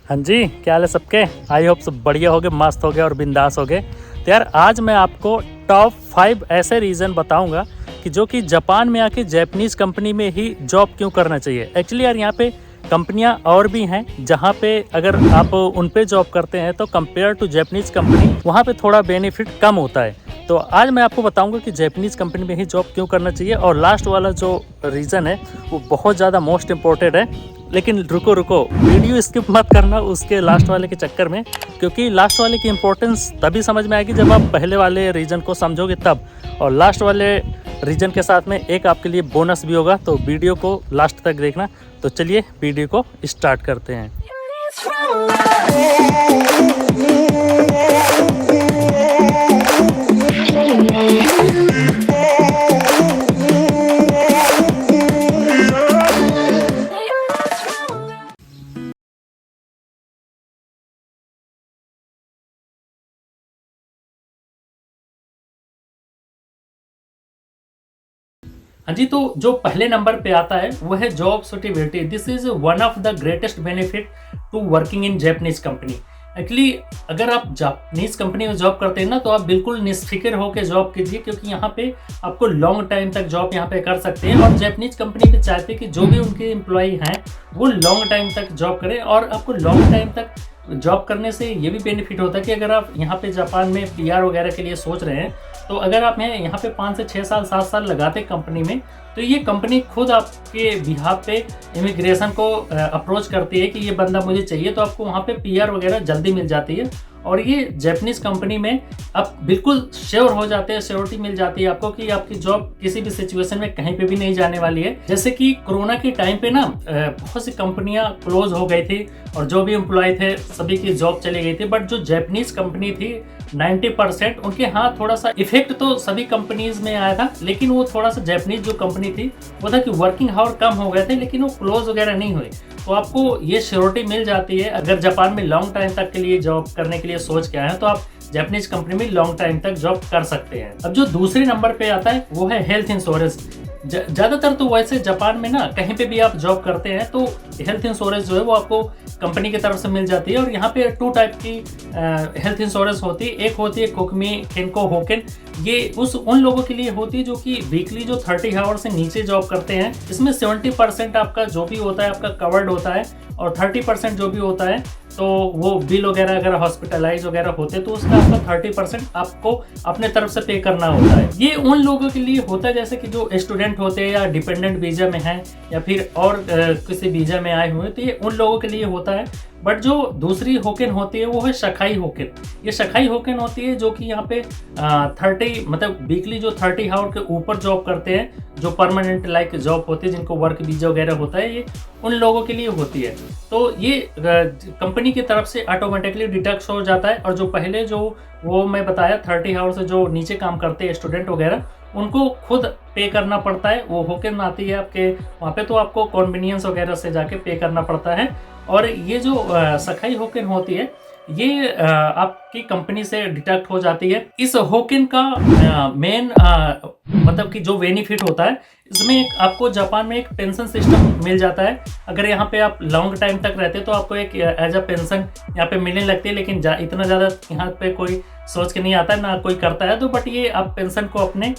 हाँ जी, क्या हाल है सबके। आई होप सब बढ़िया हो गए, मस्त हो गए और बिंदास हो गए। तो यार आज मैं आपको टॉप 5 ऐसे रीज़न बताऊंगा कि जो कि जापान में आके जैपनीज़ कंपनी में ही जॉब क्यों करना चाहिए। एक्चुअली यार यहाँ पे कंपनियाँ और भी हैं जहाँ पे अगर आप उन पे जॉब करते हैं तो कंपेयर टू जैपनीज़ कंपनी वहाँ पे थोड़ा बेनिफिट कम होता है। तो आज मैं आपको बताऊंगा कि जैपनीज़ कंपनी में ही जॉब क्यों करना चाहिए। और लास्ट वाला जो रीज़न है वो बहुत ज़्यादा मोस्ट इम्पोर्टेंट है। लेकिन रुको वीडियो स्किप मत करना उसके लास्ट वाले के चक्कर में, क्योंकि लास्ट वाले की इंपॉर्टेंस तभी समझ में आएगी जब आप पहले वाले रीजन को समझोगे तब। और लास्ट वाले रीजन के साथ में एक आपके लिए बोनस भी होगा, तो वीडियो को लास्ट तक देखना। तो चलिए वीडियो को स्टार्ट करते हैं। हाँ जी, तो जो पहले नंबर पे आता है वो है job suitability. This is one of the greatest benefit to working in Japanese company. Actually अगर आप जापानीज कंपनी में जॉब करते हैं ना, तो आप बिल्कुल निस्फिक्र होकर जॉब कीजिए, क्योंकि यहाँ पे आपको लॉन्ग टाइम तक जॉब यहाँ पे कर सकते हैं। और जैपनीज कंपनी पे चाहते हैं कि जो भी उनके एम्प्लॉय हैं वो लॉन्ग टाइम तक जॉब करें। और आपको लॉन्ग टाइम तक जॉब करने से ये भी बेनिफिट होता है कि अगर आप यहाँ पे जापान में पीआर वगैरह के लिए सोच रहे हैं, तो अगर आप यहाँ पे 5 से 6 साल 7 साल लगाते कंपनी में, तो ये कंपनी खुद आपके बिहाफ पे इमिग्रेशन को अप्रोच करती है कि ये बंदा मुझे चाहिए, तो आपको वहाँ पे पीआर वगैरह जल्दी मिल जाती है। और ये जैपनीज कंपनी में आप बिल्कुल श्योर हो जाते हैं, श्योरिटी मिल जाती है आपको कि आपकी जॉब किसी भी सिचुएशन में कहीं पे भी नहीं जाने वाली है। जैसे कि कोरोना के टाइम पे ना बहुत सी कंपनियां क्लोज हो गई थी और जो भी एम्प्लॉय थे सभी की जॉब चली गई थी। बट जो जैपनीज कंपनी थी 90% उनके हाँ थोड़ा सा इफेक्ट तो सभी कंपनीज में आया था, लेकिन वो थोड़ा सा जैपनीज जो कंपनी थी वो था कि वर्किंग आवर कम हो गए थे, लेकिन वो क्लोज वगैरह नहीं हुए। तो आपको ये श्योरिटी मिल जाती है अगर जापान में लॉन्ग टाइम तक के लिए जॉब करने के लिए सोच के आए हैं, तो आप जापानीज कंपनी में लॉन्ग टाइम तक जॉब कर सकते हैं। अब जो दूसरे नंबर पे आता है वो है हेल्थ इंश्योरेंस। ज़्यादातर तो वैसे जापान में ना कहीं पे भी आप जॉब करते हैं तो हेल्थ इंश्योरेंस जो है वो आपको कंपनी की तरफ से मिल जाती है। और यहाँ पे 2 टाइप की हेल्थ इंश्योरेंस होती है। एक होती है कोकमी केनको होकेन, ये उन लोगों के लिए होती है जो कि वीकली जो 30 आवर से नीचे जॉब करते हैं। इसमें 70% आपका जो भी होता है आपका कवर्ड होता है, और 30% जो भी होता है तो वो बिल वगैरह अगर हॉस्पिटलाइज वगैरह होते तो उसका आपका 30% आपको अपने तरफ से पे करना होता है। ये उन लोगों के लिए होता है जैसे कि जो स्टूडेंट होते हैं या डिपेंडेंट वीजा में हैं या फिर और किसी वीजा में आए हुए, तो ये उन लोगों के लिए होता है। बट जो दूसरी होकेन होती है वो है शखाई होकेन। ये शखाई होकेन होती है जो कि यहाँ पे 30 मतलब वीकली जो 30 आवर के ऊपर जॉब करते हैं, जो परमानेंट लाइक जॉब होती है, जिनको वर्क वीजा वगैरह होता है, ये उन लोगों के लिए होती है। तो ये कंपनी की तरफ से ऑटोमेटिकली डिडक्ट हो जाता है। और जो पहले जो वो मैं बताया 30 आवर से जो नीचे काम करते हैं स्टूडेंट वगैरह, उनको खुद पे करना पड़ता है। वो होकेन आती है आपके वहाँ पे, तो आपको कन्वीनियंस वगैरह से जाके पे करना पड़ता है। और ये जो सखाई होकेन होती है ये आपकी कंपनी से डिडक्ट हो जाती है। इस होकेन का मेन मतलब कि जो बेनिफिट होता है, इसमें आपको जापान में एक पेंशन सिस्टम मिल जाता है। अगर यहाँ पे आप लॉन्ग टाइम तक रहते हैं तो आपको एक एज अ पेंशन यहाँ पे मिलने लगती है, लेकिन इतना ज़्यादा यहाँ पे कोई सोच के नहीं आता है, ना कोई करता है। तो बट ये आप पेंशन को अपने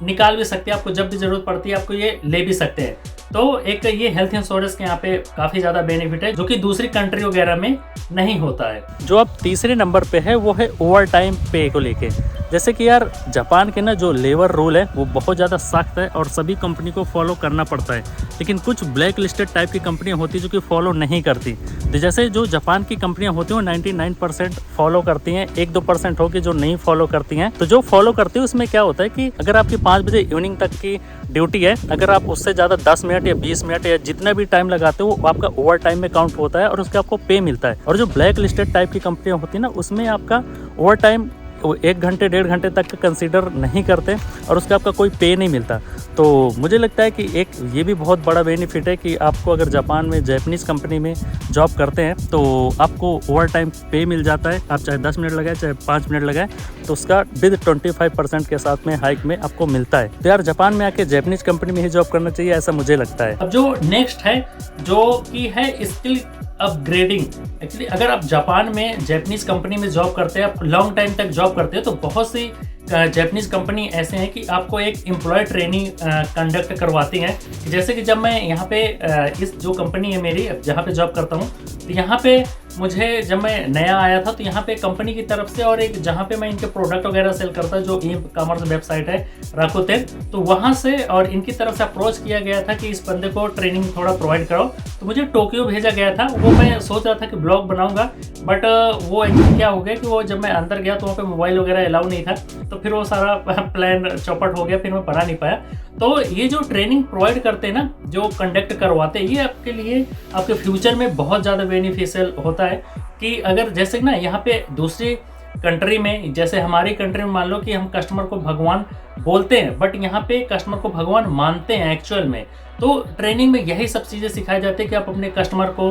निकाल भी सकते हैं, आपको जब भी ज़रूरत पड़ती है आपको ये ले भी सकते हैं। तो एक ये हेल्थ इंश्योरेंस के यहाँ पे काफ़ी ज़्यादा बेनिफिट है जो कि दूसरी कंट्री वगैरह में नहीं होता है। जो अब तीसरे नंबर पे है वो है ओवर टाइम पे को लेके। जैसे कि यार जापान के ना जो लेबर रूल है वो बहुत ज़्यादा सख्त है और सभी कंपनी को फॉलो करना पड़ता है, लेकिन कुछ ब्लैक लिस्टेड टाइप की कंपनियां होती है जो कि फॉलो नहीं करती। तो जैसे जो जापान की कंपनियां होती हैं वो 99% फॉलो करती हैं, 1-2% होगी जो नहीं फॉलो करती हैं। तो जो फॉलो करती है उसमें क्या होता है कि अगर आपकी 5 बजे इवनिंग तक की ड्यूटी है, अगर आप उससे ज़्यादा 10 मिनट या 20 मिनट या जितना भी टाइम लगाते हो वो आपका ओवर टाइम में काउंट होता है और उसका आपको पे मिलता है। और जो ब्लैक लिस्टेड टाइप की कंपनियां होती है ना, उसमें आपका ओवर टाइम वो 1 घंटे 1.5 घंटे तक कंसीडर नहीं करते और उसका आपका कोई पे नहीं मिलता। तो मुझे लगता है कि एक ये भी बहुत बड़ा बेनिफिट है कि आपको अगर जापान में जैपनीज़ कंपनी में जॉब करते हैं तो आपको ओवर टाइम पे मिल जाता है। आप चाहे 10 मिनट लगाए चाहे 5 मिनट लगाए तो उसका विद 25% के साथ में हाइक में आपको मिलता है। तो यार जापान में आके जैपनीज़ कंपनी में ही जॉब करना चाहिए, ऐसा मुझे लगता है। अब जो नेक्स्ट है जो कि है स्किल अपग्रेडिंग। एक्चुअली अगर आप जापान में जैपनीज कंपनी में जॉब करते हैं, आप लॉन्ग टाइम तक जॉब करते हैं, तो बहुत सी जैपनीज कंपनी ऐसे हैं कि आपको एक एम्प्लॉय ट्रेनिंग कंडक्ट करवाती हैं। जैसे कि जब मैं यहाँ पे इस जो कंपनी है मेरी जहाँ पे जॉब करता हूँ, तो यहाँ पे मुझे जब मैं नया आया था तो यहाँ पे कंपनी की तरफ से और एक जहाँ पे मैं इनके प्रोडक्ट वगैरह सेल करता जो ई कॉमर्स वेबसाइट है राकुतेन, तो वहाँ से और इनकी तरफ से अप्रोच किया गया था कि इस बंदे को ट्रेनिंग थोड़ा प्रोवाइड कराओ। तो मुझे टोक्यो भेजा गया था। वो मैं सोच रहा था कि ब्लॉग बनाऊंगा, बट वो एक्चुअली क्या हो गया कि वो जब मैं अंदर गया तो वहाँ पे मोबाइल वगैरह अलाउ नहीं था, तो फिर वो सारा प्लान चौपट हो गया, फिर मैं बना नहीं पाया। तो ये जो ट्रेनिंग प्रोवाइड करते हैं ना, जो कंडक्ट करवाते हैं, ये आपके लिए आपके फ्यूचर में बहुत ज़्यादा बेनिफिशियल होता है। कि अगर जैसे ना यहाँ पे दूसरी कंट्री में, जैसे हमारी कंट्री में मान लो कि हम कस्टमर को भगवान बोलते हैं, बट यहाँ पे कस्टमर को भगवान मानते हैं एक्चुअल में। तो ट्रेनिंग में यही सब चीज़ें सिखाई जाती है कि आप अपने कस्टमर को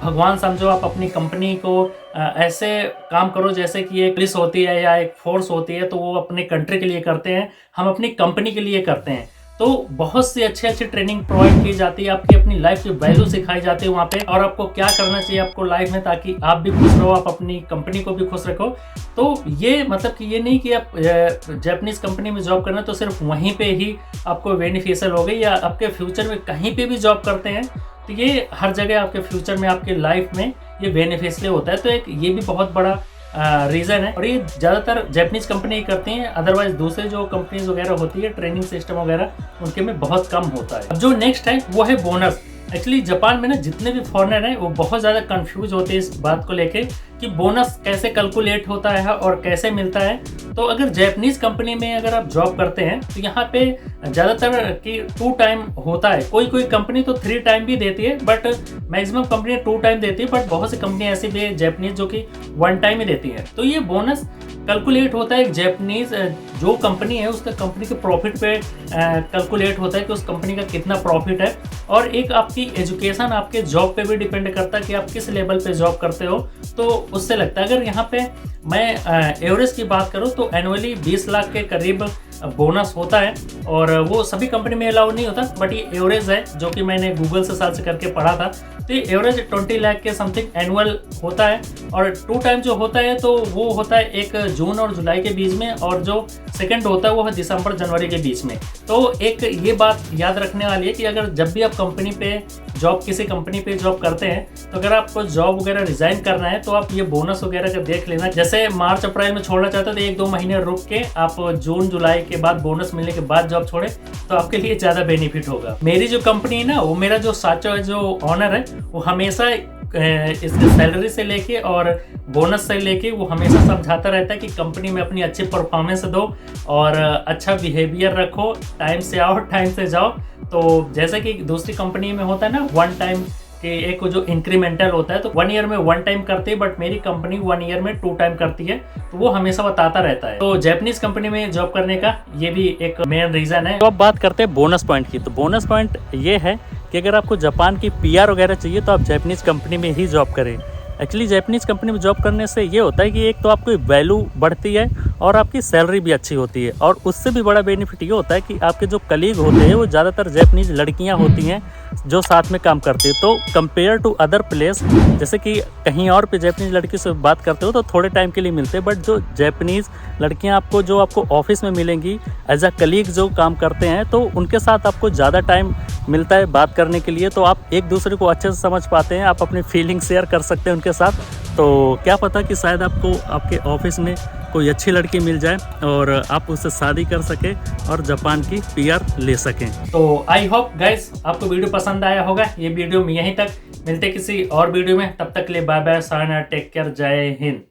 भगवान समझो, आप अपनी कंपनी को ऐसे काम करो जैसे कि एक पुलिस होती है या एक फोर्स होती है, तो वो अपने कंट्री के लिए करते हैं, हम अपनी कंपनी के लिए करते हैं। तो बहुत सी अच्छी ट्रेनिंग प्रोवाइड की जाती है, आपकी अपनी लाइफ की वैल्यू सिखाई जाती है वहाँ पे, और आपको क्या करना चाहिए आपको लाइफ में ताकि आप भी खुश रहो, आप अपनी कंपनी को भी खुश रखो। तो ये मतलब कि ये नहीं कि आप जापानीज कंपनी में जॉब करना तो सिर्फ वहीं पे ही आपको बेनिफिशियल हो गई, या आपके फ्यूचर में कहीं पे भी जॉब करते हैं तो ये हर जगह आपके फ्यूचर में आपके लाइफ में ये बेनिफिशियल होता है। तो एक ये भी बहुत बड़ा रीज़न है, और ये ज़्यादातर जापानीज कंपनी करती हैं। अदरवाइज दूसरे जो कंपनीज वगैरह होती है ट्रेनिंग सिस्टम वगैरह, उनके में बहुत कम होता है। अब जो नेक्स्ट है वो है बोनस। एक्चुअली जापान में ना जितने भी फॉरेनर हैं वो बहुत ज़्यादा कंफ्यूज होते हैं इस बात को लेके कि बोनस कैसे कैलकुलेट होता है और कैसे मिलता है। तो अगर जापानीज कंपनी में अगर आप जॉब करते हैं तो यहाँ पे ज़्यादातर कि 2 टाइम होता है। कोई कोई कंपनी तो 3 टाइम भी देती है, बट मैक्सिमम कंपनी 2 टाइम देती है, बट बहुत सी कंपनी ऐसी भी है जापानीज जो कि 1 टाइम ही देती है। तो ये बोनस कैलकुलेट होता है जापानीज जो कंपनी है उसका कंपनी के प्रॉफिट पे कैलकुलेट होता है कि उस कंपनी का कितना प्रॉफिट है, और एक आपकी एजुकेशन आपके जॉब पे भी डिपेंड करता है कि आप किस लेवल पे जॉब करते हो, तो उससे लगता है। अगर यहाँ पे मैं एवरेज की बात करूँ तो एनुअली 20 लाख के करीब बोनस होता है, और वो सभी कंपनी में अलाउ नहीं होता, बट ये एवरेज है जो कि मैंने गूगल से सर्च करके पढ़ा था। तो ये एवरेज 20 लाख के समथिंग एनुअल होता है, और 2 टाइम जो होता है तो वो होता है एक जून और जुलाई के बीच में, और जो सेकंड होता है वो है दिसंबर जनवरी के बीच में। तो एक ये बात याद रखने वाली है कि अगर जब भी आप कंपनी पे जॉब किसी कंपनी पे जॉब करते हैं, तो अगर आपको जॉब वगैरह रिजाइन करना है तो आप ये बोनस वगैरह का देख लेना। जैसे मार्च अप्रैल में छोड़ना चाहते हैं तो 1-2 महीने रुक के आप जून जुलाई के बाद बोनस मिलने के बाद जॉब छोड़े तो आपके लिए ज़्यादा बेनिफिट होगा। मेरी जो कंपनी है ना, वो मेरा जो साचो जो ऑनर है वो हमेशा इसके सैलरी से लेके और बोनस से लेके वो हमेशा समझाता रहता है कि कंपनी में अपनी अच्छी परफॉर्मेंस दो और अच्छा बिहेवियर रखो, टाइम से आओ टाइम से जाओ। तो जैसे कि दूसरी कंपनी में होता है ना 1 टाइम कि एक जो इंक्रीमेंटल होता है, तो 1 ईयर में 1 टाइम करती है, बट मेरी कंपनी 1 ईयर में 2 टाइम करती है, तो वो हमेशा बताता रहता है। तो जापानीज कंपनी में जॉब करने का ये भी एक मेन रीजन है। तो अब बात करते हैं बोनस पॉइंट की। तो बोनस पॉइंट ये है कि अगर आपको जापान की PR वगैरह चाहिए तो आप जापानीज कंपनी में ही जॉब करें। एक्चुअली जापानीज कंपनी में जॉब करने से ये होता है कि एक तो आपकी वैल्यू बढ़ती है और आपकी सैलरी भी अच्छी होती है, और उससे भी बड़ा बेनिफिट ये होता है कि आपके जो कलीग होते हैं वो ज़्यादातर जापानीज लड़कियां होती हैं जो साथ में काम करती है। तो कंपेयर टू अदर प्लेस, जैसे कि कहीं और पे जापानीज लड़की से बात करते हो तो थोड़े टाइम के लिए मिलते हैं, बट जो जापानीज लड़कियां जो आपको ऑफिस में मिलेंगी एज अ कलीग जो काम करते हैं, तो उनके साथ आपको ज़्यादा टाइम मिलता है बात करने के लिए। तो आप एक दूसरे को अच्छे से समझ पाते हैं, आप अपनी फीलिंग शेयर कर सकते हैं उनके साथ। तो क्या पता कि शायद आपको आपके ऑफिस में कोई अच्छी लड़की मिल जाए और आप उससे शादी कर सके और जापान की PR ले सकें। तो आई होप गाइस आपको वीडियो पसंद आया होगा। ये वीडियो में यहीं तक, मिलते किसी और वीडियो में, तब तक के लिए बाय बाय, सायना, टेक केयर, जय हिंद।